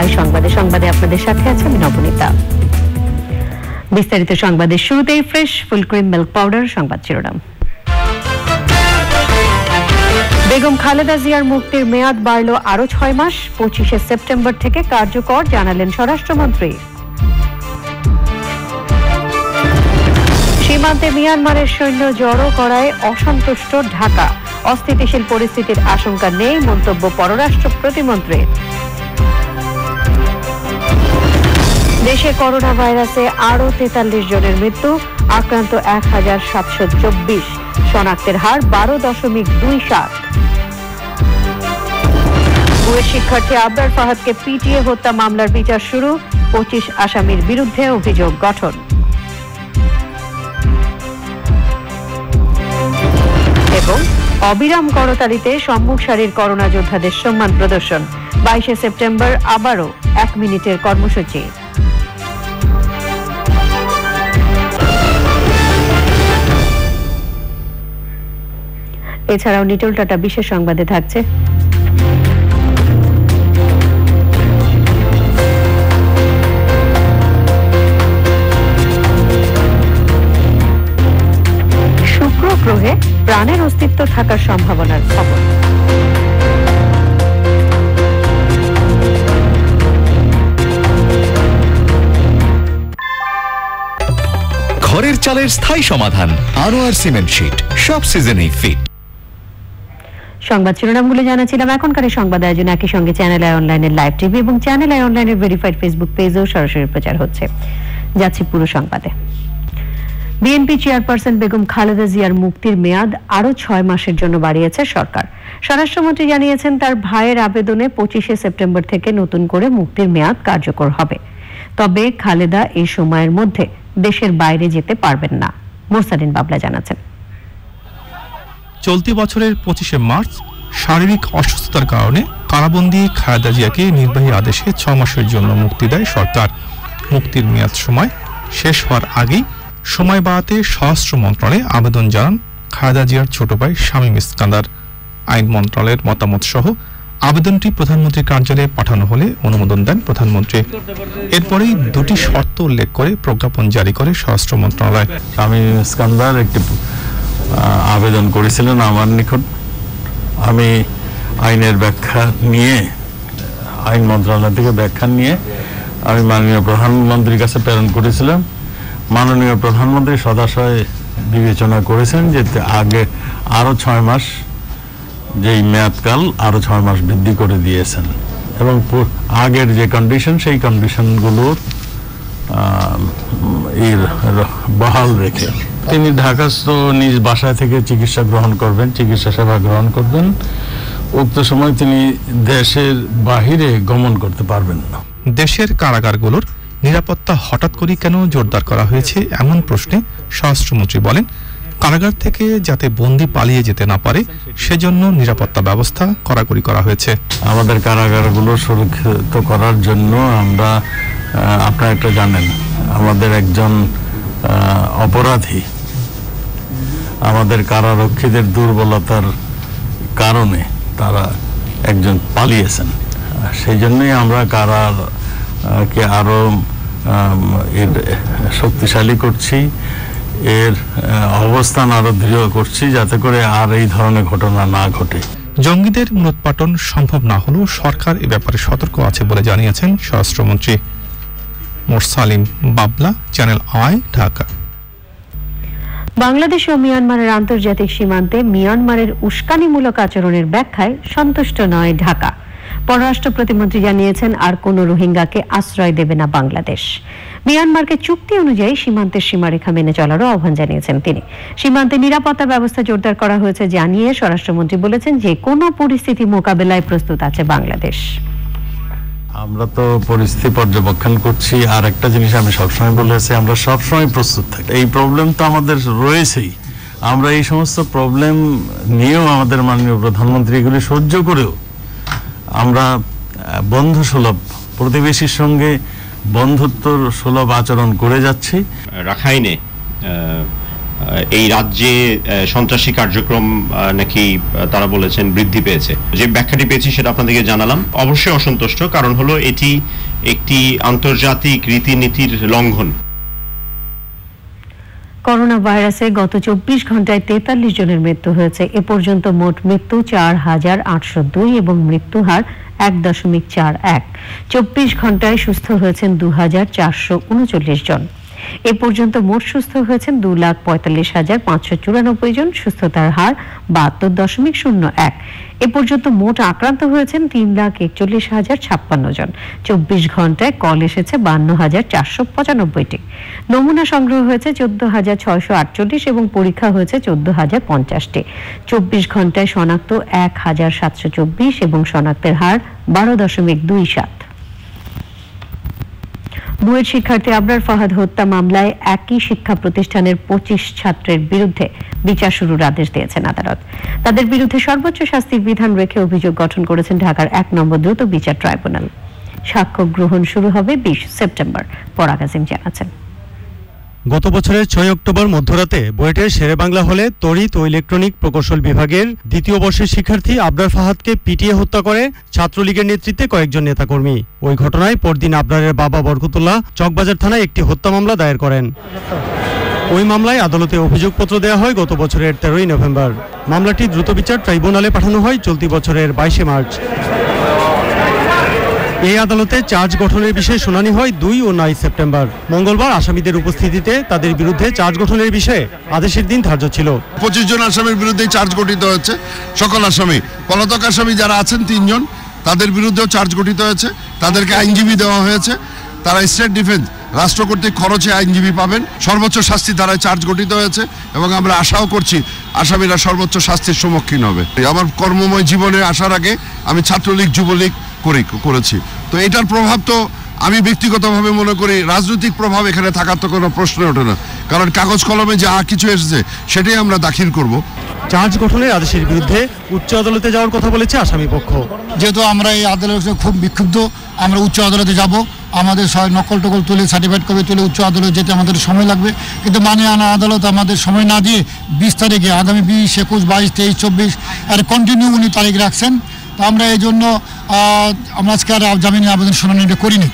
I সংবাদে আপনাদের সাথে আছে আমি নবনীতা। বিস্তারিত সংবাদের শুরুতেই fresh full cream milk powder সংবাদ শিরোনাম। বেগম খালেদা জিয়ার মুক্তির মেয়াদ বাড়ল আরো 6 মাস, 25শে সেপ্টেম্বর থেকে কার্যকর, জানালেন স্বরাষ্ট্রমন্ত্রী। সীমান্তে মিয়ানমারের সৈন্য জড়ো করায় অসন্তুষ্ট ঢাকা, অস্থিতিশীল পরিস্থিতির আশঙ্কা নেই, মন্তব্য পররাষ্ট্র প্রতিমন্ত্রীর। দেশে করোনা ভাইরাসে আরো 43 জনের মৃত্যু, আক্রান্ত 1724, শনাক্তের হার 12.27। বুয়েট শিক্ষার্থী আবরার ফাহাদকে পিটিয়ে হত্যা মামলার বিচার শুরু, 25 আসামির বিরুদ্ধে অভিযোগ গঠন। এবং অবিরাম করতালিতে সম্মুখ সারির করোনা যোদ্ধাদের সম্মান প্রদর্শন, 22শে সেপ্টেম্বর আবারও 1 মিনিটের কর্মসূচি। এছাড়াও নিটল টাটা বিশেষ সংবাদে থাকছে শুক্র গ্রহে প্রাণের অস্তিত্ব থাকার সম্ভাবনার খবর। ঘরের চালের স্থায়ী সমাধান আনোয়ার সিমেন্ট শীট, সব সিজনেই ফিট। সংবাদ শিরোনামগুলো জানাছিলাম। এখনকার সংবাদ আয়োজন একই সঙ্গে চ্যানেল আই অনলাইনের লাইভ টিভি এবং চ্যানেল আই অনলাইনের ভেরিফাইড ফেসবুক পেজেও সরাসরি প্রচার হচ্ছে। যাচ্ছি পুরো সংবাদে। বিএনপি চেয়ারপারসন বেগম খালেদা জিয়ার মুক্তির মেয়াদ আরো 6 মাসের জন্য বাড়িয়েছে সরকার। স্বরাষ্ট্রমন্ত্রী জানিয়েছেন, তার ভাইয়ের আবেদনে 25শে সেপ্টেম্বর থেকে নতুন করে মুক্তির মেয়াদ কার্যকর হবে। তবে খালেদা এই সময়ের মধ্যে দেশের বাইরে যেতে পারবেন না। মোরসালিন বাবলা জানাচ্ছেন। চলতি বছরের 25শে মার্চ শারীরিক অসুস্থতার কারণে কারাবন্দী খালেদা জিয়াকে নির্বাহী আদেশে 6 মাসের জন্য মুক্তি দেয় সরকার। মুক্তির মেয়াদ সময় শেষ হওয়ার আগেই সময় বাড়াতে স্বরাষ্ট্র মন্ত্রণালয়ে আবেদন জানান খালেদা জিয়ার ছোট ভাই শামীম ইস্কান্দার। আইন মন্ত্রণালয়ের মতামত সহ আবেদনটি প্রধানমন্ত্রীর কার্যালয়ে পাঠানো হলে অনুমোদন দেন প্রধানমন্ত্রী। এরপরেই 2টি শর্ত উল্লেখ করে প্রজ্ঞাপন জারি করে স্বরাষ্ট্র মন্ত্রণালয়। শামীম ইস্কান্দার একটি আবেদন করেছিলেন আমার নিকট। আমি আইনের ব্যাখ্যা নিয়ে, আইন মন্ত্রণালয় থেকে ব্যাখ্যা নিয়ে আমি মাননীয় প্রধানমন্ত্রীর কাছে প্রেরণ করেছিলাম। মাননীয় প্রধানমন্ত্রী সদাশয় বিবেচনা করেছেন যে আগে আরো 6 মাস, যেই মেয়াদকাল আরো 6 মাস বৃদ্ধি করে দিয়েছেন এবং আগের যে কন্ডিশন সেই কন্ডিশনগুলো বহাল রেখে তিনি ঢাকাস্থ নিজ বাসায় থেকে চিকিৎসা গ্রহণ করবেন, চিকিৎসা সেবা গ্রহণ করবেন। উক্ত সময় তিনি দেশের বাহিরে গমন করতে পারবেন না। দেশের কারাগারগুলোর নিরাপত্তা হঠাৎ করে কেন জোরদার করা হয়েছে এমন প্রশ্নে স্বরাষ্ট্রমন্ত্রী বলেন, কারাগার থেকে যাতে বন্দী পালিয়ে যেতে না পারে সেজন্য নিরাপত্তা ব্যবস্থা কড়াকড়ি করা হয়েছে। আমাদের কারাগারগুলো সুরক্ষিত করার জন্য আমরা, আপনারা একটা জানেন, আমাদের একজন অপরাধী আমাদের কারারক্ষীদের দুর্বলতার কারণে তারা একজন পালিয়েছেন। সেই জন্যই আমরা কারাকে আরো শক্তিশালী করছি, এর অবস্থান আরো দৃঢ় করছি যাতে করে আর এই ধরনের ঘটনা না ঘটে। জঙ্গিদের মূলোৎপাটন সম্ভব না হলেও সরকার এ ব্যাপারে সতর্ক আছে বলে জানিয়েছেন স্বরাষ্ট্রমন্ত্রী। মোরসালিন বাবলা, চ্যানেল আই, ঢাকা। বাংলাদেশ ও মিয়ানমারের আন্তর্জাতিক সীমান্তে মিয়ানমারের উস্কানিমূলক আচরণের ব্যাখ্যায় সন্তুষ্ট নয় ঢাকা। পররাষ্ট্র প্রতিমন্ত্রী জানিয়েছেন, আর কোন রোহিঙ্গাকে আশ্রয় দেবে না বাংলাদেশ। মিয়ানমারকে চুক্তি অনুযায়ী সীমান্তের সীমারেখা মেনে চলারও আহ্বান জানিয়েছেন তিনি। সীমান্তে নিরাপত্তা ব্যবস্থা জোরদার করা হয়েছে জানিয়ে স্বরাষ্ট্রমন্ত্রী বলেছেন, যে কোনো পরিস্থিতি মোকাবেলায় প্রস্তুত আছে বাংলাদেশ। আমরা তো পরিস্থিতি পর্যবেক্ষণ করছি। আর একটা জিনিস আমি সবসময় বলেছি, আমরা সবসময় প্রস্তুত থাকি। এই প্রবলেম তো আমাদের রয়েছেই, আমরা এই সমস্ত প্রবলেম নিয়েও আমাদের মাননীয় প্রধানমন্ত্রী এগুলি সহ্য করেও আমরা বন্ধু সুলভ, প্রতিবেশীর সঙ্গে বন্ধুত্ব সুলভ আচরণ করে যাচ্ছি। রাখাইনে এই রাজ্যে সন্ত্রাসী কার্যক্রম নাকি তারা বলেছেন বৃদ্ধি পেয়েছে। যে ব্যাখ্যাটি পেয়েছি সেটা আপনাদেরকে জানালাম। অবশ্যই অসন্তুষ্ট, কারণ হলো এটি একটি আন্তর্জাতিক রীতিনীতির লঙ্ঘন। করোনা ভাইরাসে গত 24 ঘন্টায় 43 জনের মৃত্যু হয়েছে। এ পর্যন্ত মোট মৃত্যু 4,802 এবং মৃত্যু হার 1.41। 24 ঘন্টায় সুস্থ হয়েছেন 2,439 জন। এ পর্যন্ত মোট সুস্থ হয়েছেন 2,45,594 জন। সুস্থতার হার 72.01। এ পর্যন্ত মোট আক্রান্ত হয়েছেন 3,41,056 জন। 24 ঘন্টায় কল এসেছে 52,495টি। নমুনা সংগ্রহ হয়েছে 14,648 এবং পরীক্ষা হয়েছে 14,050টি। 24 ঘন্টায় শনাক্ত 1,724 এবং শনাক্তের হার 12.27। বুয়েট শিক্ষার্থী আবরার ফাহাদ হত্যা মামলায় একই শিক্ষা প্রতিষ্ঠানের 25 ছাত্রের বিরুদ্ধে বিচার শুরুর আদেশ দিয়েছেন আদালত। তাদের বিরুদ্ধে সর্বোচ্চ শাস্তির বিধান রেখে অভিযোগ গঠন করেছেন ঢাকার 1 নম্বর দ্রুত বিচার ট্রাইব্যুনাল। সাক্ষ্য গ্রহণ শুরু হবে 20 সেপ্টেম্বর। পরাগ আজিম জানাচ্ছেন। গত বছরের 6 অক্টোবর মধ্যরাতে বুয়েটের শেরেবাংলা হলে তড়িৎ ও ইলেকট্রনিক প্রকৌশল বিভাগের দ্বিতীয় বর্ষের শিক্ষার্থী আবরার ফাহাদকে পিটিয়ে হত্যা করে ছাত্রলীগের নেতৃত্বে কয়েকজন নেতাকর্মী। ওই ঘটনায় পরদিন আবরারের বাবা বরকতুল্লাহ চকবাজার থানায় একটি হত্যা মামলা দায়ের করেন। ওই মামলায় আদালতে অভিযোগপত্র দেওয়া হয় গত বছরের 13 নভেম্বর। মামলাটি দ্রুত বিচার ট্রাইব্যুনালে পাঠানো হয় চলতি বছরের 22 মার্চ। এই আদালতে চার্জ গঠনের বিষয়ে শুনানি হয় 2 ও 9 সেপ্টেম্বর। মঙ্গলবার আসামিদের উপস্থিতিতে তাদের বিরুদ্ধে চার্জ গঠনের বিষয়ে আদেশের দিন ধার্য ছিল। 25 জন আসামির বিরুদ্ধে চার্জ গঠিত হয়েছে। সকল আসামি, পলাতক আসামি যারা আছেন 3 জন, তাদের বিরুদ্ধেও চার্জ গঠিত হয়েছে। তাদেরকে আইনজীবী দেওয়া হয়েছে। তারা স্টেট ডিফেন্স রাষ্ট্র কর্তৃক খরচে আইনজীবী পাবেন। সর্বোচ্চ শাস্তি ধারায় চার্জ গঠিত হয়েছে এবং আমরা আশাও করছি আসামিরা সর্বোচ্চ শাস্তির সম্মুখীন হবে। আমার কর্মময় জীবনে আসার আগে আমি ছাত্রলীগ যুবলীগ করেছি, তো এটার প্রভাব তো আমি ব্যক্তিগতভাবে মনে করি রাজনৈতিক প্রভাব এখানে থাকার তো কোনো প্রশ্ন ওঠে না, কারণ কাগজ কলমে যা কিছু এসেছে সেটাই আমরা দাখিল করব। চার্জ গঠনের আদেশের বিরুদ্ধে উচ্চ আদালতে যাওয়ার কথা বলেছে আসামি পক্ষ। যেহেতু আমরা এই আদালতে খুব বিক্ষুব্ধ, আমরা উচ্চ আদালতে যাব। আমাদের নকল টকল তুলে সার্টিফাইড কপি তুলে উচ্চ আদালতে যেতে আমাদের সময় লাগবে, কিন্তু মানে আনা আদালত আমাদের সময় না দিয়ে 20 তারিখে আগামী 20, 21, 22, 23, 24 আর কন্টিনিউ উনি তারিখ রাখছেন। তো আমরা এই জন্য আমরা আজকে আর জামিনের আবেদন শুনানিটা করিনি।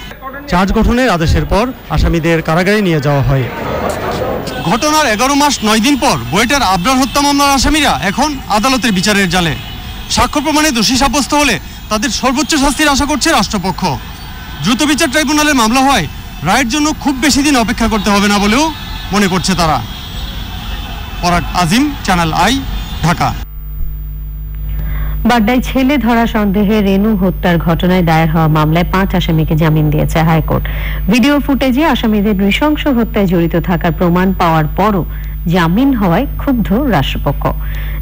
চার্জ গঠনের আদেশের পর আসামিদের কারাগারে নিয়ে যাওয়া হয়। ঘটনার 11 মাস 9 দিন পর বুয়েটের আবরার হত্যা মামলার আসামিরা এখন আদালতের বিচারের জালে। সাক্ষ্য প্রমাণে দোষী সাব্যস্ত হলে তাদের সর্বোচ্চ শাস্তির আশা করছে রাষ্ট্রপক্ষ। দ্রুত বিচার ট্রাইব্যুনালের মামলা হয় রায়ের জন্য খুব বেশি দিন অপেক্ষা করতে হবে না বলেও মনে করছে তারা। পরাগ আজিম, চ্যানেল আই, ঢাকা। বাড্ডায় ছেলে ধরা সন্দেহে রেনু হত্যার ঘটনায় দায়ের হওয়া মামলায় 5 আসামিকে জামিন দিয়েছে হাইকোর্ট। ভিডিও ফুটেজে আসামিদের নৃশংস হত্যায় জড়িত থাকার প্রমাণ পাওয়ার পরও জামিন হওয়ায় ক্ষুব্ধ রাষ্ট্রপক্ষ।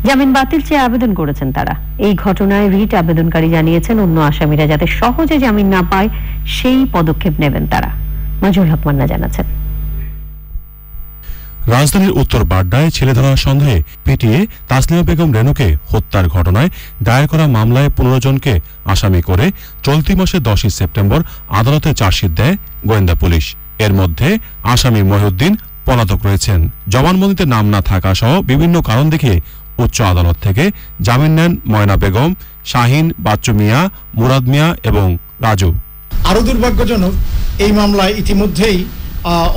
জামিন বাতিল চেয়ে আবেদন করেছেন তারা। এই ঘটনায় রিট আবেদনকারী জানিয়েছেন অন্য আসামিরা যাতে সহজে জামিন না পায় সেই পদক্ষেপ নেবেন তারা। মাজুল হক মান্না জানাচ্ছেন। রাজধানীর উত্তর বাড্ডায় ছেলে ধরার সন্দেহে পিটিয়ে তাসলিমা বেগম রেনুকে হত্যার ঘটনায় দায়ের করা মামলায় 15 জনকে আসামি করে চলতি মাসের 10 সেপ্টেম্বর আদালতে চার্জশিট দেয় গোয়েন্দা পুলিশ। এর মধ্যে আসামি মহিউদ্দিন পলাতক রয়েছেন। জবানবন্দিতে নাম না থাকা সহ বিভিন্ন কারণ দেখিয়ে উচ্চ আদালত থেকে জামিন নেন ময়না বেগম, শাহিন, বাচ্চু মিয়া, মুরাদ মিয়া এবং রাজু। আরো দুর্ভাগ্যজনক, এই মামলায় ইতিমধ্যেই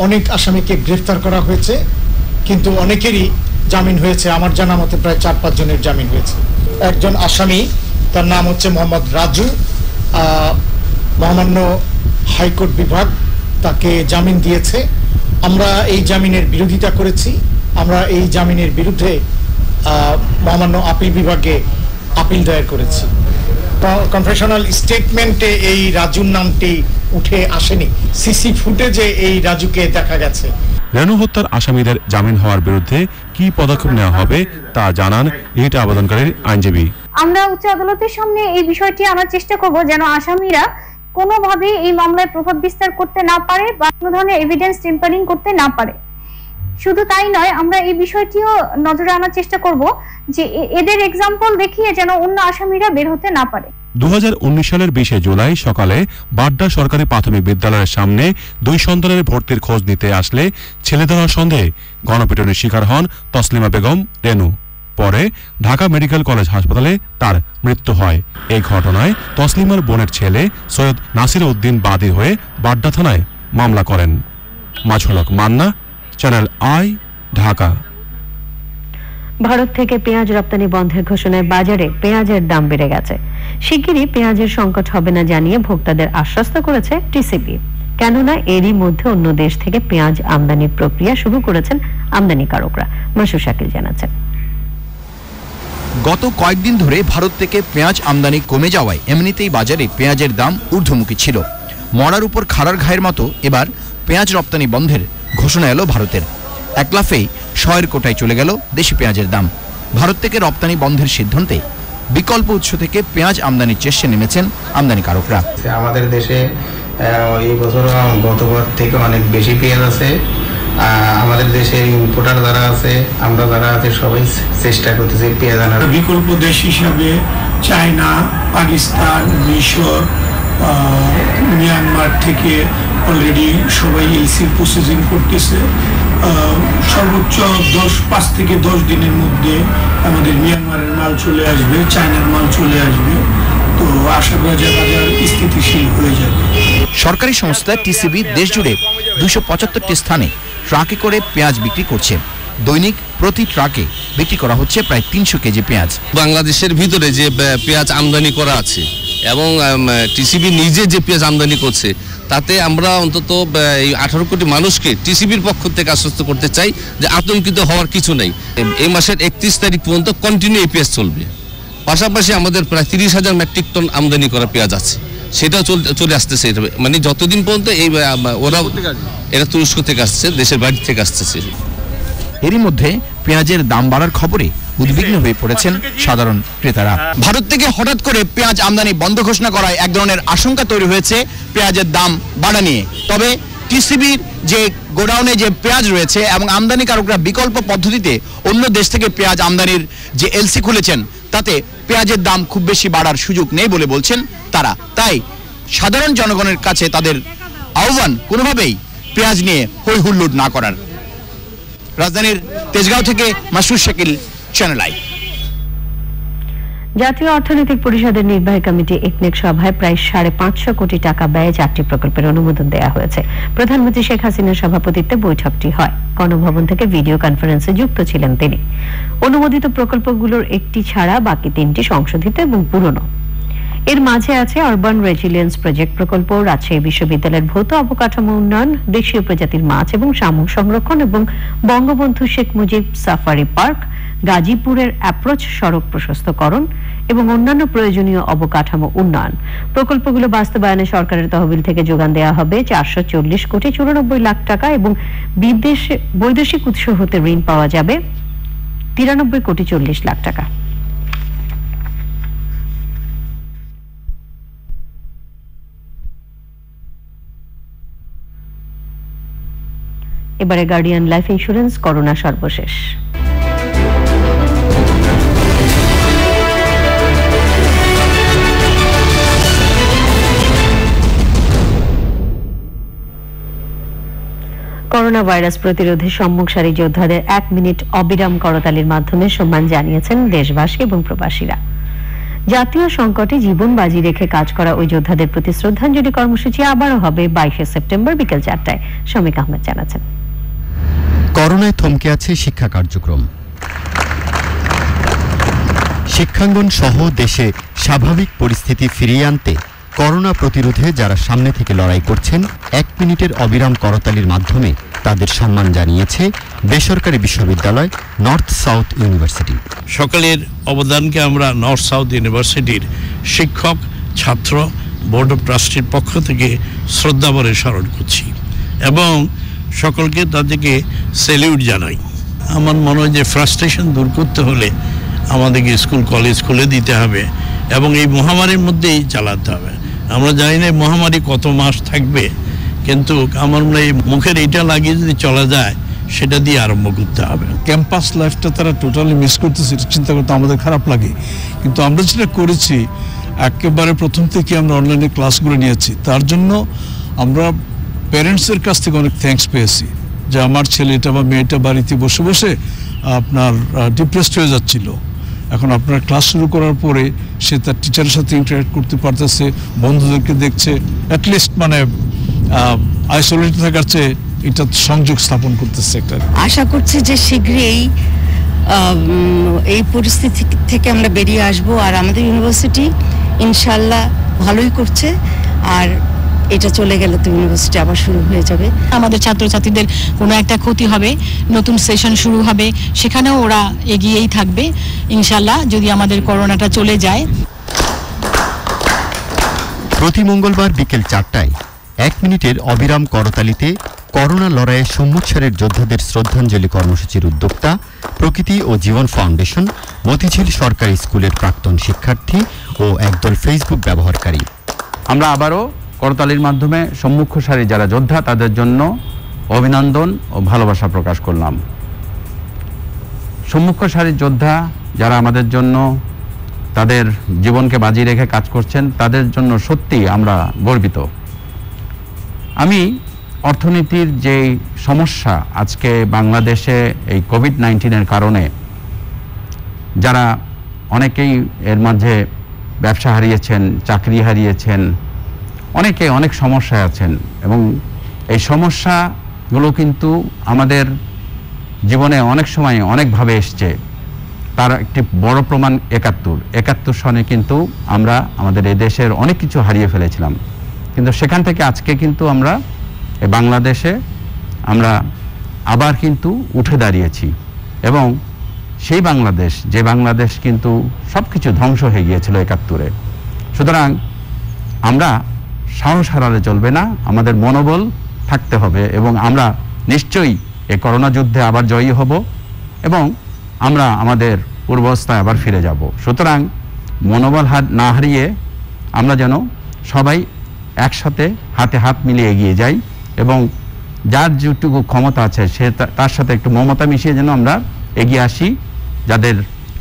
অনেক আসামিকে গ্রেফতার করা হয়েছে, কিন্তু অনেকেরই জামিন হয়েছে। আমার জানা মতে প্রায় 4-5 জনের জামিন হয়েছে। একজন আসামি, তার নাম হচ্ছে মোহাম্মদ রাজু, মহামান্য হাইকোর্ট বিভাগ তাকে জামিন দিয়েছে। আমরা এই জামিনের বিরোধিতা করেছি। আমরা এই জামিনের বিরুদ্ধে মহামান্য আপিল বিভাগে আপিল দায়ের করেছি। কনফেশনাল স্টেটমেন্টে এই রাজুর নামটি উঠে আসেনি, সিসি ফুটেজে এই রাজুকে দেখা গেছে। রেনু হত্যার আসামিদের জামিন হওয়ার বিরুদ্ধে কি পদক্ষেপ নেওয়া হবে তা জানান রিট আবেদনকারীর আইনজীবী। আমরা উচ্চ আদালতের সামনে এই বিষয়টি আনার চেষ্টা করব যেন আসামিরা কোনোভাবেই এই মামলায় প্রভাব বিস্তার করতে না পারে বা কোনো ধরনের এভিডেন্স টেম্পারিং করতে না পারে। শুধু তাই নয়, আমরা এই বিষয়টিও নজরে আনার চেষ্টা করব যে এদের এক্সাম্পল দেখিয়ে যেন অন্য আসামিরা বের হতে না পারে। 2019 সালের 20 জুলাই সকালে বাড্ডা সরকারি প্রাথমিক বিদ্যালয়ের সামনে 2 সন্তানের ভর্তির খোঁজ নিতে আসলে ছেলে ধরার সন্দেহে গণপিটুনির শিকার হন তসলিমা বেগম রেনু। পরে ঢাকা মেডিকেল কলেজ হাসপাতালে তার মৃত্যু হয়। এই ঘটনায় তসলিমার বোনের ছেলে সৈয়দ নাসির উদ্দিন বাদী হয়ে বাড্ডা থানায় মামলা করেন। মাজহুল হক মান্না, চ্যানেল আই, ঢাকা। ভারত থেকে পেঁয়াজ রপ্তানি বন্ধের ঘোষণায় বাজারে পেঁয়াজের দাম বেড়ে গেছে। শিগগিরই পেঁয়াজের সংকট হবে না জানিয়ে ভোক্তাদের আশ্বস্ত করেছে টিসিবি। কেননা এরই মধ্যে অন্য দেশ থেকে পেঁয়াজ আমদানির প্রক্রিয়া শুরু করেছেন আমদানিকারকরা। মাসুদ শাকিল জানাচ্ছেন। গত কয়েকদিন ধরে ভারত থেকে পেঁয়াজ আমদানি কমে যাওয়ায় এমনিতেই বাজারে পেঁয়াজের দাম ঊর্ধ্বমুখী ছিল। মরার উপর খাড়ার ঘায়ের মতো এবার পেঁয়াজ রপ্তানি বন্ধের ঘোষণা এলো ভারতের। এক লাফেই 100 কোটায় চলে গেল দেশি পেঁয়াজের দাম। ভারত থেকে রপ্তানি বন্ধের সিদ্ধান্তে বিকল্প উৎস থেকে পেঁয়াজ আমদানির চেষ্টায় নেমেছেন আমদানিকারকরা। আমাদের দেশে এই বছর গতবার থেকে অনেক বেশি পেঁয়াজ আছে। আমাদের দেশে ইম্পোর্টার যারা আছে, আমরা যারা আছে, সবাই চেষ্টা করতেছি পেঁয়াজ আনার। বিকল্প দেশ হিসাবে চায়না, পাকিস্তান, মিশর, মিয়ানমার থেকে অলরেডি সবাই এলসি প্রসেসিং করতেছে। সর্বোচ্চ 5 থেকে 10 দিনের মধ্যে আমাদের মিয়ানমারের মাল চলে আসবে, চায়নার মাল চলে আসবে। তো আশা করা যায় বাজার স্থিতিশীল হয়ে যাবে। সরকারি সংস্থা টিসিবি দেশ জুড়ে 275টি স্থানে ট্রাকে করে পেঁয়াজ বিক্রি করছে। দৈনিক প্রতি ট্রাকে বিক্রি করা হচ্ছে প্রায় 300 কেজি পেঁয়াজ। বাংলাদেশের ভিতরে যে পেঁয়াজ আমদানি করা আছে এবং টিসিবি নিজে যে পেঁয়াজ আমদানি করছে, তাতে আমরা অন্তত এই 18 কোটি মানুষকে টিসিবির পক্ষ থেকে আশ্বস্ত করতে চাই যে আতঙ্কিত হওয়ার কিছু নেই। এই মাসের 31 তারিখ পর্যন্ত কন্টিনিউ এই পেঁয়াজ চলবে। পাশাপাশি আমাদের প্রায় 30,000 মেট্রিক টন আমদানি করা পেঁয়াজ আছে, সেটাও চলে আসতেছে। মানে যতদিন পর্যন্ত এই এরা তুরস্ক থেকে আসছে, দেশের বাইরে থেকে আসতেছে। এরই মধ্যে পেঁয়াজের দাম বাড়ার খবরে উদ্বিগ্ন হয়ে পড়েছেন সাধারণ ক্রেতারা। ভারত থেকে হঠাৎ করে পেঁয়াজ আমদানি বন্ধ ঘোষণা করায় এক ধরনের আশঙ্কা তৈরি হয়েছে পেঁয়াজের দাম বাড়া নিয়ে। তবে টিসিবির যে গোডাউনে যে পেঁয়াজ রয়েছে এবং আমদানিকারকরা বিকল্প পদ্ধতিতে অন্য দেশ থেকে পেঁয়াজ আমদানির যে এলসি খুলেছেন, তাতে পেঁয়াজের দাম খুব বেশি বাড়ার সুযোগ নেই বলে বলছেন তারা। তাই সাধারণ জনগণের কাছে তাদের আহ্বান কোনোভাবেই পেঁয়াজ নিয়ে হই হুল্লোড় না করার। রাজধানীর তেজগাঁও থেকে মাসুদ শাকিল, চ্যানেল আই। জাতীয় অর্থনৈতিক পরিষদের নির্বাহী কমিটি একনেক সভায় প্রায় 550 কোটি টাকা ব্যয়ে 4টি প্রকল্পের অনুমোদন দেওয়া হয়েছে। প্রধানমন্ত্রী শেখ হাসিনার সভাপতিত্বে বৈঠকটি হয়। গণভবন থেকে ভিডিও কনফারেন্সে যুক্ত ছিলেন তিনি। অনুমোদিত প্রকল্পগুলোর একটি ছাড়া বাকি 3টি সংশোধিত এবং পুরনো। এর মাঝে আছে আরবান রেজিলিয়েন্স প্রজেক্ট প্রকল্প, রাজশাহী বিশ্ববিদ্যালয়ের ভৌত অবকাঠামো উন্নয়ন, দেশীয় প্রজাতির মাছ এবং শামুক সংরক্ষণ এবং বঙ্গবন্ধু শেখ মুজিব সাফারি পার্ক, গাজীপুরের অ্যাপ্রোচ সড়ক প্রশস্তকরণ এবং অন্যান্য প্রয়োজনীয় অবকাঠামো উন্নয়ন। প্রকল্পগুলো বাস্তবায়নে সরকারের তহবিল থেকে যোগান দেওয়া হবে 440 কোটি 94 লাখ টাকা এবং বৈদেশিক উৎস হতে ঋণ পাওয়া যাবে 93 কোটি 40 লাখ টাকা। এবারে গার্ডিয়ান লাইফ ইন্স্যুরেন্স করোনা সর্বশেষ। করোনা ভাইরাস প্রতিরোধে সম্মুখ সারি যোদ্ধাদের 1 মিনিট অবিরাম করতালির মাধ্যমে সম্মান জানিয়েছেন দেশবাসী এবং প্রবাসীরা। জাতীয় সংকটে জীবন বাজি রেখে কাজ করা ওই যোদ্ধাদের প্রতি শ্রদ্ধাঞ্জলি কর্মসূচি আবারও হবে 22 সেপ্টেম্বর বিকেল 4টায়। শমিক আহমেদ জানাচ্ছেন। করোনায় থমকে আছে শিক্ষা কার্যক্রম। শিক্ষাঙ্গন সহ দেশে স্বাভাবিক পরিস্থিতি ফিরিয়ে আনতে করোনা প্রতিরোধে যারা সামনে থেকে লড়াই করছেন 1 মিনিটের অবিরাম করতালির মাধ্যমে তাদের সম্মান জানিয়েছে বেসরকারি বিশ্ববিদ্যালয় নর্থ সাউথ ইউনিভার্সিটি। সকালের অবদানকে আমরা নর্থ সাউথ ইউনিভার্সিটির শিক্ষক, ছাত্র, বোর্ড অফ ট্রাস্টির পক্ষ থেকে শ্রদ্ধাভরে স্মরণ করছি এবং সকলকে তাদেরকে স্যালিউট জানাই। আমার মনে হয় যে ফ্রাস্ট্রেশন দূর করতে হলে আমাদেরকে স্কুল কলেজ খুলে দিতে হবে এবং এই মহামারীর মধ্যেই চালাতে হবে। আমরা জানি না মহামারী কত মাস থাকবে, কিন্তু আমার মনে হয় মুখের এইটা লাগিয়ে যদি চলা যায় সেটা দিয়ে আরম্ভ করতে হবে। ক্যাম্পাস লাইফটা তারা টোটালি মিস করতেছে, চিন্তা করতে আমাদের খারাপ লাগে। কিন্তু আমরা যেটা করেছি, একেবারে প্রথম থেকে আমরা অনলাইনে ক্লাসগুলো নিয়েছি। তার জন্য আমরা প্যারেন্টসের কাছ থেকে অনেক থ্যাঙ্কস পেয়েছি যে আমার ছেলেটা বা মেয়েটা বাড়িতে বসে বসে আপনার ডিপ্রেসড হয়ে যাচ্ছিল, এখন আপনার ক্লাস শুরু করার পরে সে তার টিচারের সাথে ইন্টারেক্ট করতে পারতেছে, বন্ধুদেরকে দেখছে, অ্যাটলিস্ট মানে আইসোলেটেড থাকার চেয়ে এটা সংযোগ স্থাপন করতেছে একটা। আশা করছি যে শীঘ্রই এই পরিস্থিতি থেকে আমরা বেরিয়ে আসব, আর আমাদের ইউনিভার্সিটি ইনশাল্লাহ ভালোই করছে, আর এটা চলে গেলে তো ইউনিভার্সিটি আবার শুরু হয়ে যাবে। আমাদের ছাত্রছাত্রীদের কোনো একটা ক্ষতি হবে, নতুন সেশন শুরু হবে, সেখানেও ওরা এগিয়েই থাকবে ইনশাল্লাহ, যদি আমাদের করোনাটা চলে যায়। প্রতি মঙ্গলবার বিকেল 4টায় 1 মিনিটের অবিরাম করতালিতে করোনা লড়াইয়ে সম্মুখ সারির যোদ্ধাদের শ্রদ্ধাঞ্জলি কর্মসূচির উদ্যোক্তা প্রকৃতি ও জীবন ফাউন্ডেশন, মতিঝিল সরকারি স্কুলের প্রাক্তন শিক্ষার্থী ও একদল ফেসবুক ব্যবহারকারী। আমরা আবারও করতালির মাধ্যমে সম্মুখ সারি যারা যোদ্ধা তাদের জন্য অভিনন্দন ও ভালোবাসা প্রকাশ করলাম। সম্মুখ সারির যোদ্ধা যারা আমাদের জন্য তাদের জীবনকে বাজি রেখে কাজ করছেন, তাদের জন্য সত্যি আমরা গর্বিত। আমি অর্থনীতির যে সমস্যা আজকে বাংলাদেশে এই কোভিড-19-এর কারণে যারা অনেকেই এর মাঝে ব্যবসা হারিয়েছেন, চাকরি হারিয়েছেন, অনেকে অনেক সমস্যায় আছেন, এবং এই সমস্যাগুলো কিন্তু আমাদের জীবনে অনেক সময় অনেকভাবে এসছে। তার একটি বড় প্রমাণ ৭১ সনে কিন্তু আমরা আমাদের এই দেশের অনেক কিছু হারিয়ে ফেলেছিলাম, কিন্তু সেখান থেকে আজকে কিন্তু আমরা এই বাংলাদেশে আমরা আবার কিন্তু উঠে দাঁড়িয়েছি, এবং সেই বাংলাদেশ যে বাংলাদেশ কিন্তু সব কিছু ধ্বংস হয়ে গিয়েছিল ৭১-এ। সুতরাং আমরা সাহস হারালে চলবে না, আমাদের মনোবল থাকতে হবে, এবং আমরা নিশ্চয়ই এই করোনা যুদ্ধে আবার জয়ী হব এবং আমরা আমাদের পূর্বাবস্থায় আবার ফিরে যাব। সুতরাং মনোবল না হারিয়ে আমরা যেন সবাই একসাথে হাতে হাত মিলিয়ে এগিয়ে যাই, এবং যার যেটুকু ক্ষমতা আছে সে তার সাথে একটু মমতা মিশিয়ে যেন আমরা এগিয়ে আসি যাদের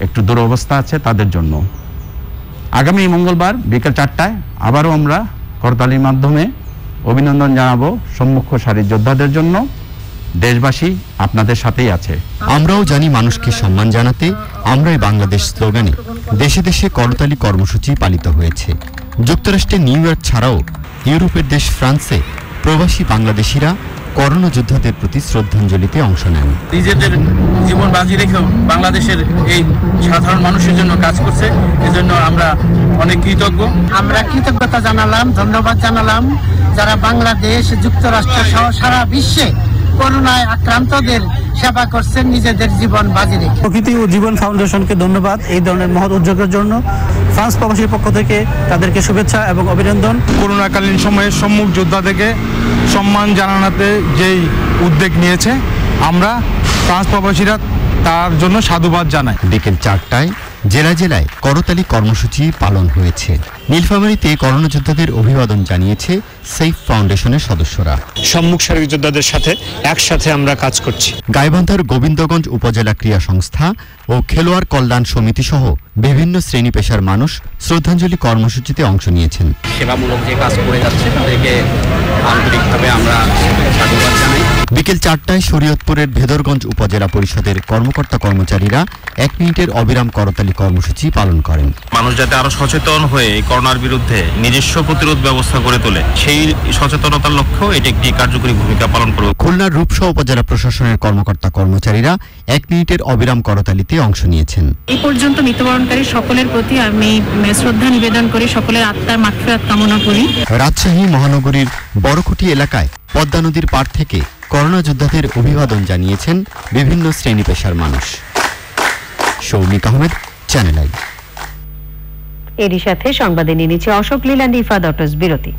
একটু দুরবস্থা আছে তাদের জন্য। আগামী মঙ্গলবার বিকেল 4টায় আবারও আমরা করতালির মাধ্যমে অভিনন্দন জানাবো সম্মুখ সারির যোদ্ধাদের জন্য। দেশবাসী আপনাদের সাথেই আছে। আমরাও জানি মানুষকে সম্মান জানাতে আমরাই বাংলাদেশ স্লোগানে দেশে দেশে করতালি কর্মসূচি পালিত হয়েছে। যুক্তরাষ্ট্রের নিউ ইয়র্ক ছাড়াও ইউরোপের দেশ ফ্রান্সে প্রবাসী বাংলাদেশিরা করোনা যোদ্ধাদের প্রতি শ্রদ্ধাঞ্জলিতে অংশ নেন। নিজেদের জীবন বাজি রেখেও বাংলাদেশের এই সাধারণ মানুষের জন্য কাজ করছে, এজন্য আমরা অনেক কৃতজ্ঞ। আমরা কৃতজ্ঞতা জানালাম, ধন্যবাদ জানালাম যারা বাংলাদেশ, যুক্তরাষ্ট্র সহ সারা বিশ্বে করোনায় আক্রান্তদের সেবা করছেন নিজেদের জীবন বাজি রেখে। প্রকৃতি ও জীবন ফাউন্ডেশনকে ধন্যবাদ এই ধরনের মহৎ উদ্যোগের জন্য। ফ্রান্স প্রবাসীর পক্ষ থেকে তাদেরকে শুভেচ্ছা এবং অভিনন্দন। করোনাকালীন সময়ে সম্মুখ যোদ্ধাদেরকে সম্মান জানাতে যেই উদ্যোগ নিয়েছে, আমরা ফ্রান্স প্রবাসীরা তার জন্য সাধুবাদ জানাই। বিকেল 4টায় জেলায় জেলায় করতালি কর্মসূচি পালন হয়েছে। নীলফামারীতে করোনা যোদ্ধাদের অভিবাদন জানিয়েছে সেফ ফাউন্ডেশনের সদস্যরা। সম্মুখ সারির যোদ্ধাদের সাথে একসাথে আমরা কাজ করছি। গাইবান্ধার গোবিন্দগঞ্জ উপজেলা ক্রীড়া সংস্থা ও খেলোয়াড় কল্যাণ সমিতি সহ বিভিন্ন শ্রেণী পেশার মানুষ শ্রদ্ধাঞ্জলি কর্মসূচিতে অংশ নিয়েছেন। সেবামূলক যে কাজ করে যাচ্ছে তাদেরকে আন্তরিকভাবে আমরা সাধুবাদ জানাই। বিকেল 4টায় শরীয়তপুরের ভেদরগঞ্জ উপজেলা পরিষদের কর্মকর্তা কর্মচারীরা 1 মিনিটের অবিরাম করতালি কর্মসূচি পালন করেন। মানুষ যাতে আরো সচেতন হয়ে করোনার বিরুদ্ধে নিজস্ব প্রতিরোধ ব্যবস্থা গড়ে তোলে, সেই সচেতনতার লক্ষ্য এটি একটি কার্যকরী ভূমিকা পালন করবে। খুলনার রূপসা উপজেলা প্রশাসনের কর্মকর্তা কর্মচারীরা 1 মিনিটের অবিরাম করতালিতে অংশ নিয়েছেন। এই পর্যন্ত মৃত্যুবরণকারী সকলের প্রতি আমি শ্রদ্ধা নিবেদন করি, সকলের আত্মার মাগফিরাত কামনা করি। রাজশাহী মহানগরীর বড়কুটি এলাকায় পদ্মা নদীর পাড় থেকে করোনা যোদ্ধাদের অভিবাদন জানিয়েছেন বিভিন্ন শ্রেণী পেশার মানুষ। Soumik Ahmed, channel I. এরই সাথে সংবাদে নিয়ে নিচ্ছে অশোক লীলা নিফা ডটস বিরতি।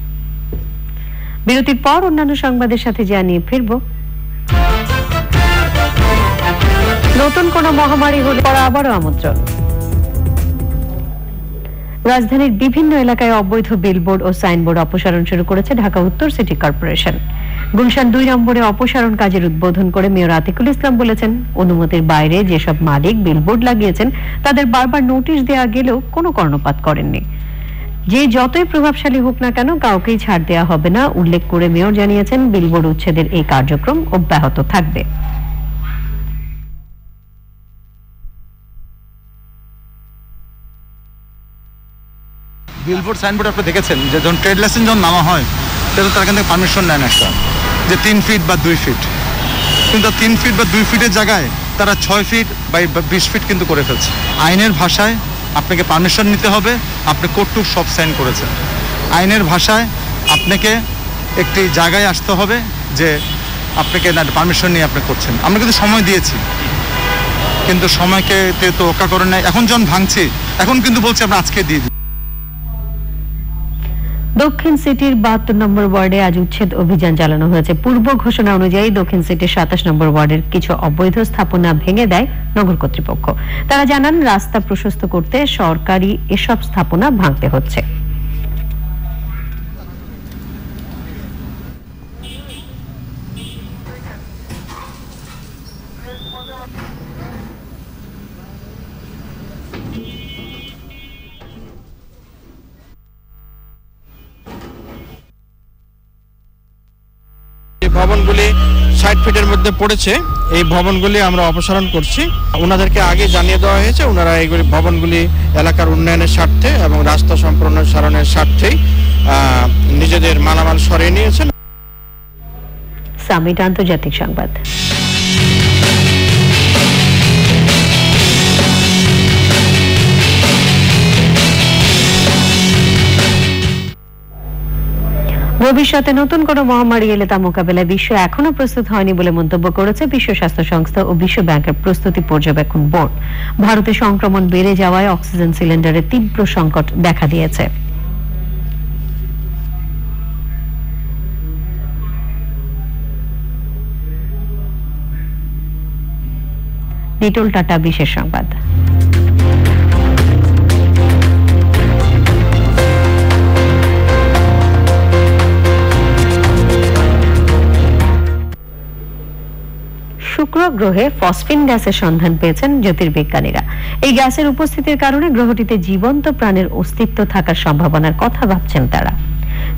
বিরতির পর অন্যান্য সংবাদের সাথে জানিয়ে ফিরব। নতুন কোন মহামারী হলে পর আবারও আমন্ত্রণ। রাজধানীর বিভিন্ন এলাকায় অবৈধ বিলবোর্ড ও সাইনবোর্ড অপসারণ শুরু করেছে ঢাকা উত্তর সিটি কর্পোরেশন। গুলশান 2 নম্বরে অপসারণ কাজের উদ্বোধন করে মেয়র আতিকুল ইসলাম বলেছেন, অনুমতির বাইরে যেসব মালিক বিলবোর্ড লাগিয়েছেন তাদের বারবার নোটিশ দেওয়া গেলেও কোনো কর্ণপাত করেননি। যে যতই প্রভাবশালী হোক না কেন কাউকেই ছাড় দেওয়া হবে না উল্লেখ করে মেয়র জানিয়েছেন বিলবোর্ড উচ্ছেদের এই কার্যক্রম অব্যাহত থাকবে। বিলবোর্ড সাইনবোর্ড আপনি দেখেছেন যে যখন ট্রেড লাইসেন্স যখন নামা হয় সেটা তার কাছে পারমিশন নেয় না একটা যে 3 ফিট বা 2 ফিট, কিন্তু 3 ফিট বা 2 ফিটের জায়গায় তারা 6 ফিট বা 20 ফিট কিন্তু করে ফেলছে। আইনের ভাষায় আপনাকে পারমিশন নিতে হবে, আপনি কোর্ট টু সব সাইন করেছেন। আইনের ভাষায় আপনাকে একটি জায়গায় আসতে হবে যে আপনাকে না পারমিশন নিয়ে আপনি করছেন। আমরা কিন্তু সময় দিয়েছি, কিন্তু সময়কে তো ওকা করে নাই। এখন যখন ভাঙছি এখন কিন্তু বলছি আমরা আজকে দিয়ে দিই। দক্ষিণ সিটির 72 নম্বর ওয়ার্ডে আজ উচ্ছেদ অভিযান চালানো হয়েছে। পূর্ব ঘোষণা অনুযায়ী দক্ষিণ সিটির 27 নম্বর ওয়ার্ডের কিছু অবৈধ স্থাপনা ভেঙে দেয় নগর কর্তৃপক্ষ। তারা জানান রাস্তা প্রশস্ত করতে সরকারি এসব স্থাপনা ভাঙতে হচ্ছে। ভবনগুলি 60 ফিটের মধ্যে পড়েছে, এই ভবনগুলি আমরা অপসারণ করছি। ওনাদেরকে আগে জানিয়ে দেওয়া হয়েছে, ওনারা এইগুলি ভবনগুলি এলাকার উন্নয়নের স্বার্থে এবং রাস্তা সম্প্রসারণের স্বার্থেই নিজেদের মালামাল সরিয়ে নিয়েছেন। সামিট আন্তর্জাতিক সংবাদ। ভবিষ্যতে নতুন কোনো মহামারী এলে তা মোকাবেলায় বিশ্ব এখনো প্রস্তুত হয়নি বলে মন্তব্য করেছে বিশ্ব স্বাস্থ্য সংস্থা ও বিশ্ব ব্যাংকের প্রস্তুতি পর্যবেক্ষণ বোর্ড। ভারতে সংক্রমণ বেড়ে যাওয়ায় অক্সিজেন সিলিন্ডারের তীব্র সংকট দেখা দিয়েছে। লিটল টাটা বিশেষ সংবাদ। শুক্র গ্রহে ফসফিন গ্যাসের সন্ধান পেয়েছেন জ্যোতির্বিজ্ঞানীরা। এই গ্যাসের উপস্থিতির কারণে গ্রহটিতে জীবন্ত প্রাণের অস্তিত্ব থাকার সম্ভাবনার কথা ভাবছেন তারা।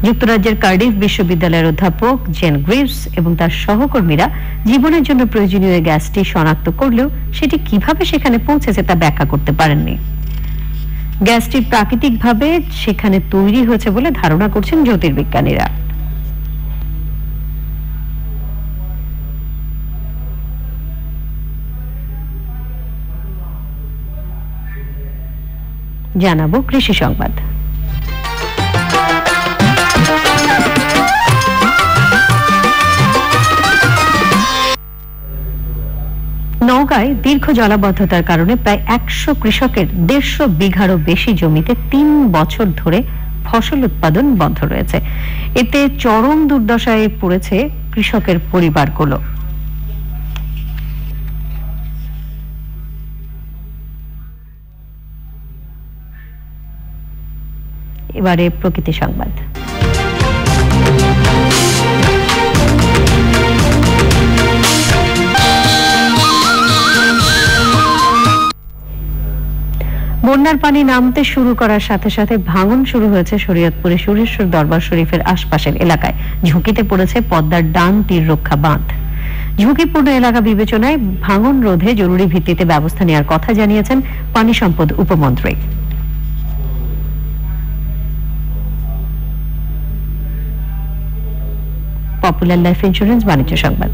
যুক্তরাজ্যের কার্ডিফ বিশ্ববিদ্যালয়ের অধ্যাপক জেন গ্রিভস এবং তার সহকর্মীরা জীবনের জন্য প্রয়োজনীয় গ্যাসটি শনাক্ত করলেও সেটি কিভাবে সেখানে পৌঁছেছে তা ব্যাখ্যা করতে পারেননি। গ্যাসটি প্রাকৃতিকভাবে সেখানে তৈরি হয়েছে বলে ধারণা করছেন জ্যোতির্বিজ্ঞানীরা। জানাবো কৃষি সংবাদ। নওগাঁয় দীর্ঘ জলাবদ্ধতার কারণে প্রায় 100 কৃষকের 150 বিঘারও বেশি জমিতে 3 বছর ধরে ফসল উৎপাদন বন্ধ রয়েছে। এতে চরম দুর্দশায় পড়েছে কৃষকের পরিবারগুলো। এবারে প্রকৃতি সংবাদ। বন্যার পানি নামতে শুরু করার সাথে সাথে ভাঙন শুরু হয়েছে শরীয়তপুরে সুরেশ্বর দরবার শরীফের আশপাশের এলাকায়। ঝুঁকিতে পড়েছে পদ্মার ডান তীর রক্ষা বাঁধ। ঝুঁকিপূর্ণ এলাকা বিবেচনায় ভাঙন রোধে জরুরি ভিত্তিতে ব্যবস্থা নেওয়ার কথা জানিয়েছেন পানি সম্পদ উপমন্ত্রী। পপুলার লাইফ ইন্স্যুরেন্স বাণিজ্য সংবাদ।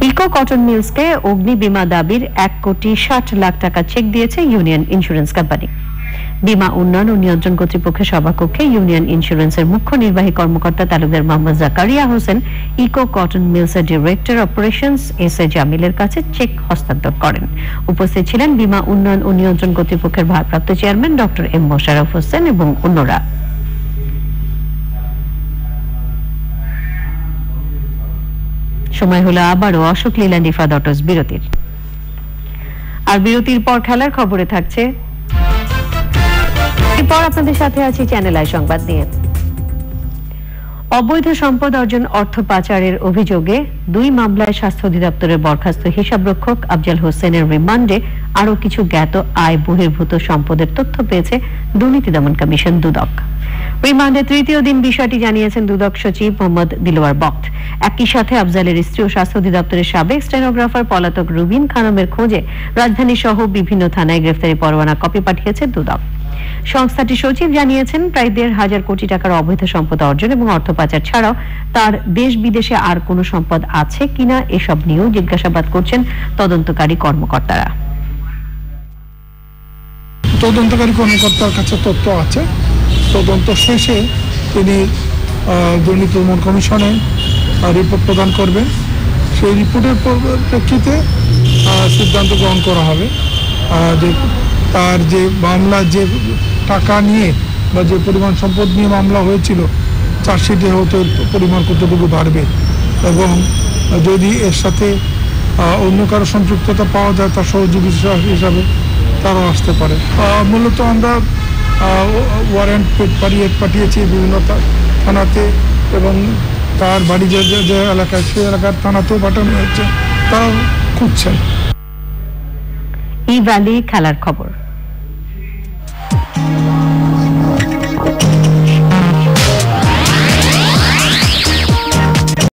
ইকো কটন মিলসকে অগ্নি বীমা দাবির 1,60,00,000 টাকা চেক দিয়েছে ইউনিয়ন ইন্স্যুরেন্স কোম্পানি। বীমা উন্নয়ন ও নিয়ন্ত্রণ কর্তৃপক্ষের সভাকক্ষে ইউনিয়ন ইন্স্যুরেন্সের মুখ্য নির্বাহী কর্মকর্তা তালুকদার মোহাম্মদ জাকারিয়া হোসেন ইকো কটন মিলসের ডিরেক্টর অপারেশনস এস.এ. জামিলের কাছে চেক হস্তান্তর করেন। উপস্থিত ছিলেন বীমা উন্নয়ন ও নিয়ন্ত্রণ কর্তৃপক্ষের ভারপ্রাপ্ত chairman doctor M Mosharraf Hossain এবং অন্যরা। সময় হলো আবারও অশোক লীল্যান্ড ইফাদ অটোস বিরতির। আর বিরতির পর খেলার খবরে থাকছে। এরপর আপনাদের সাথে আছি চ্যানেল আই সংবাদ নিয়ে। অবৈধ সম্পদ অর্জন অর্থ পাচারের অভিযোগে 2 মামলায় স্বাস্থ্য অধিদপ্তরের বরখাস্ত হিসাবরক্ষক আফজাল হোসেনের রিমান্ডে আরও কিছু জ্ঞাত আয় বহির্ভূত সম্পদের তথ্য পেয়েছে দুর্নীতি দমন কমিশন দুদক। রিমান্ডে তৃতীয় দিন বিষয়টি জানিয়েছেন দুদক সচিব মোহাম্মদ দিলওয়ার বক্ত। একই সাথে আফজালের স্ত্রী ও স্বাস্থ্য অধিদপ্তরের সাবেক স্টেনোগ্রাফার পলাতক রুবিন খানমের খোঁজে রাজধানী সহ বিভিন্ন থানায় গ্রেফতারি পরোয়ানা কপি পাঠিয়েছে দুদক। সংস্থাটির সচিব জানিয়েছেন প্রায় 1,500 কোটি টাকার অবৈধ সম্পদ অর্জন এবং অর্থ পাচার ছাড়াও তার দেশ বিদেশে আর কোনো সম্পদ আছে কিনা এসব নিয়েও জিজ্ঞাসাবাদ করছেন তদন্তকারী কর্মকর্তারা। তদন্তকারী কর্মকর্তার কাছে তথ্য আছে, তদন্ত শেষে তিনি দুর্নীতি দমন কমিশনে রিপোর্ট প্রদান করবেন। সেই রিপোর্টের প্রেক্ষিতে সিদ্ধান্ত গ্রহণ করা হবে যে তার যে মামলা, যে টাকা নিয়ে বা যে পরিমাণ সম্পদ নিয়ে মামলা হয়েছিল চার্জশিটে হয়তো পরিমাণ কতটুকু বাড়বে এবং যদি এর সাথে অন্য কারো সম্পৃক্ততা পাওয়া যায় তার সহযোগী হিসাবে তারাও আসতে পারে। মূলত আমরা ওয়ারেন্ট পাঠিয়েছি বিভিন্ন থানাতে এবং তার বাড়ি যে এলাকায় সেই এলাকার থানাতেও পাঠানো হয়েছে, তারাও খুঁজছেন। ই ভ্যালি খেলার খবর।